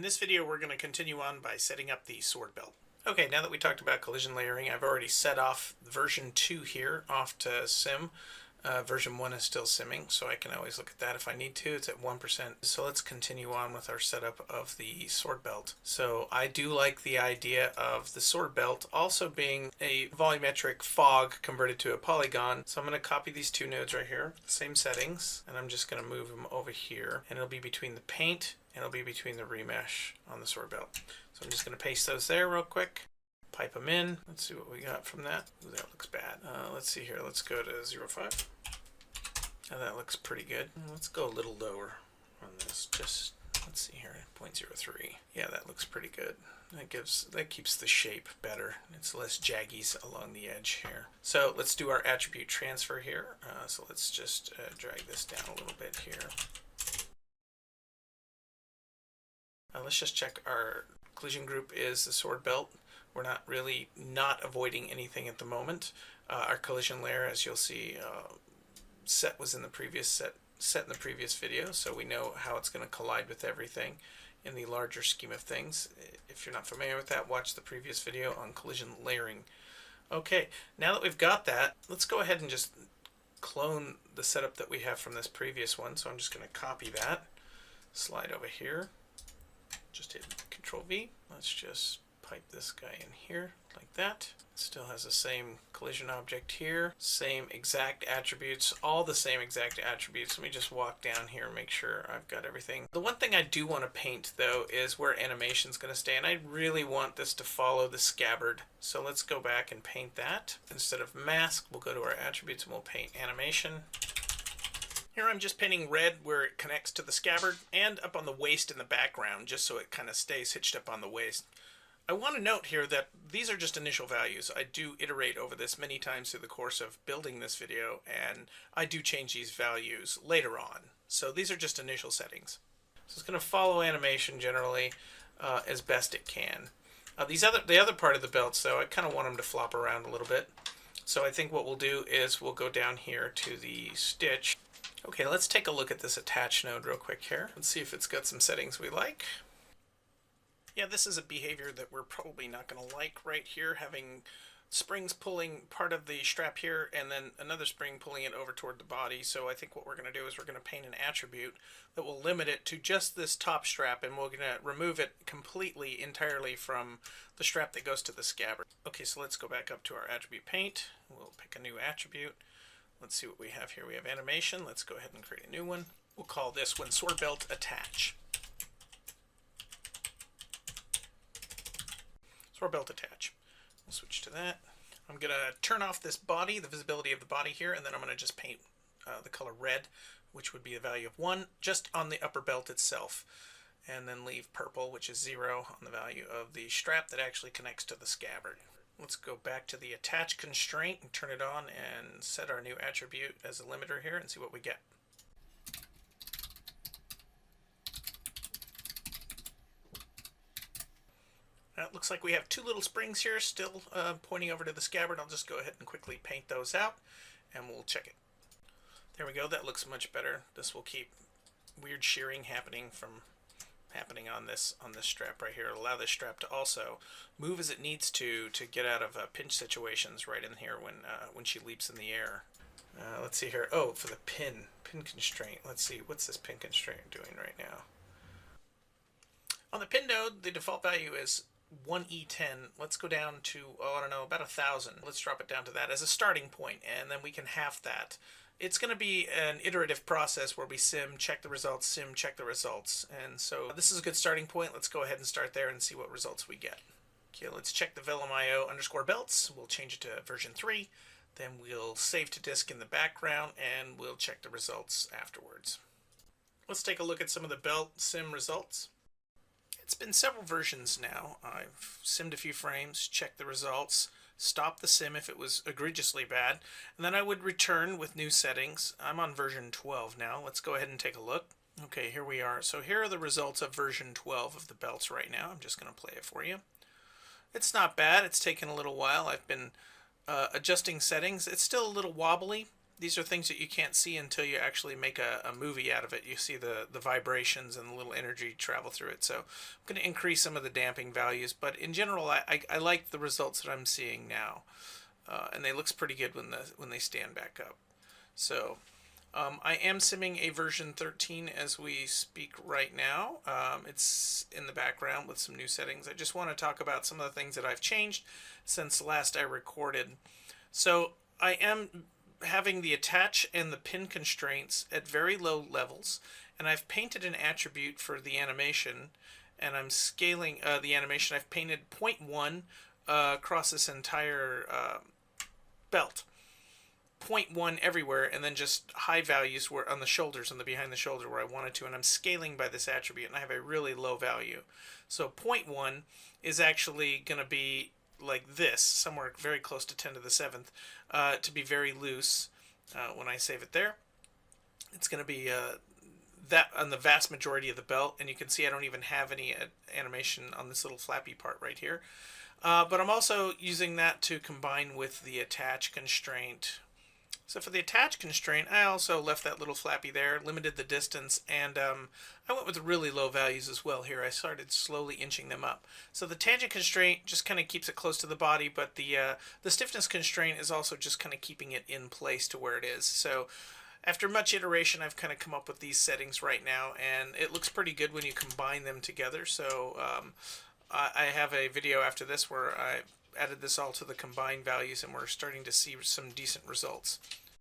this video, we're going to continue on by setting up the sword belt. Okay, now that we talked about collision layering, I've already set off version 2 here off to sim. Version 1 is still simming, so I can always look at that if I need to. It's at 1%. So let's continue on with our setup of the sword belt. So I do like the idea of the sword belt also being a volumetric fog converted to a polygon. So I'm going to copy these two nodes right here, same settings, and I'm just going to move them over here. And it'll be between the paint and it'll be between the remesh on the sword belt. So I'm just going to paste those there real quick. Pipe them in. Let's see what we got from that. Ooh, that looks bad. Let's see here. Let's go to 0.5. Oh, that looks pretty good. Let's go a little lower on this. Just let's see here, 0.03. Yeah, that looks pretty good. That keeps the shape better. It's less jaggies along the edge here. So let's do our attribute transfer here. So let's just drag this down a little bit here. Let's just check our collision group is the sword belt. We're not really avoiding anything at the moment. Our collision layer, as you'll see, set was in the previous set in the previous video, so we know how it's going to collide with everything in the larger scheme of things. If you're not familiar with that, watch the previous video on collision layering. Okay, now that we've got that, let's go ahead and just clone the setup that we have from this previous one. So I'm just going to copy that, slide over here, just hit Control V. Let's just pipe this guy in here like that. Still has the same collision object here, same exact attributes, all the same exact attributes. Let me just walk down here and make sure I've got everything. The one thing I do want to paint though is where animation's going to stay, and I really want this to follow the scabbard. So let's go back and paint that. Instead of mask, we'll go to our attributes and we'll paint animation. Here I'm just painting red where it connects to the scabbard and up on the waist in the background, just so it kind of stays hitched up on the waist. I want to note here that these are just initial values. I do iterate over this many times through the course of building this video, and I do change these values later on. So these are just initial settings. So it's going to follow animation generally as best it can. The other part of the belts, though, I kind of want them to flop around a little bit. So I think what we'll do is we'll go down here to the stitch. Okay, let's take a look at this attach node real quick here. Let's see if it's got some settings we like. Yeah, this is a behavior that we're probably not going to like right here, having springs pulling part of the strap here and then another spring pulling it over toward the body. So I think what we're going to do is we're going to paint an attribute that will limit it to just this top strap, and we're going to remove it completely, entirely from the strap that goes to the scabbard. Okay, so let's go back up to our attribute paint. We'll pick a new attribute. Let's see what we have here. We have animation. Let's go ahead and create a new one. We'll call this one sword belt attach. Sword belt attach. We'll switch to that. I'm going to turn off this body, the visibility of the body here, and then I'm going to just paint the color red, which would be a value of 1, just on the upper belt itself. And then leave purple, which is 0, on the value of the strap that actually connects to the scabbard. Let's go back to the attach constraint and turn it on and set our new attribute as a limiter here and see what we get. It looks like we have two little springs here still pointing over to the scabbard. I'll just go ahead and quickly paint those out and we'll check it. There we go. That looks much better. This will keep weird shearing happening on this strap right here. It'll allow this strap to also move as it needs to get out of pinch situations right in here when she leaps in the air. Let's see here. Oh, for the pin constraint. Let's see, what's this pin constraint doing right now? On the pin node, the default value is 1E10. Let's go down to, I don't know, about 1,000. Let's drop it down to that as a starting point, and then we can half that. It's going to be an iterative process where we sim, check the results, sim, check the results. And so this is a good starting point. Let's go ahead and start there and see what results we get. Okay, let's check the velum.io_belts. We'll change it to version 3. Then we'll save to disk in the background, and we'll check the results afterwards. Let's take a look at some of the belt sim results. It's been several versions now. I've simmed a few frames, checked the results, stopped the sim if it was egregiously bad, and then I would return with new settings. I'm on version 12 now. Let's go ahead and take a look. Okay, here we are. So here are the results of version 12 of the belts right now. I'm just going to play it for you. It's not bad. It's taken a little while. I've been adjusting settings. It's still a little wobbly. These are things that you can't see until you actually make a movie out of it. You see the vibrations and the little energy travel through it. So I'm going to increase some of the damping values, but in general, I like the results that I'm seeing now, and they looks pretty good when they stand back up. So I am simming a version 13 as we speak right now. It's in the background with some new settings. I just want to talk about some of the things that I've changed since last I recorded. So I am having the attach and the pin constraints at very low levels, and I've painted an attribute for the animation, and I'm scaling the animation. I've painted 0.1 across this entire belt. 0.1 everywhere, and then just high values were on the shoulders, on the behind the shoulder where I wanted to, and I'm scaling by this attribute, and I have a really low value. So 0.1 is actually going to be like this, somewhere very close to 10 to the 7th, to be very loose. When I save it there, it's going to be that on the vast majority of the belt, and you can see I don't even have any animation on this little flappy part right here. But I'm also using that to combine with the attach constraint. So for the attach constraint, I also left that little flappy there, limited the distance, and I went with really low values as well here. I started slowly inching them up. So the tangent constraint just kind of keeps it close to the body, but the stiffness constraint is also just kind of keeping it in place to where it is. So after much iteration, I've kind of come up with these settings right now, and it looks pretty good when you combine them together. So I have a video after this where I added this all to the combined values, and we're starting to see some decent results.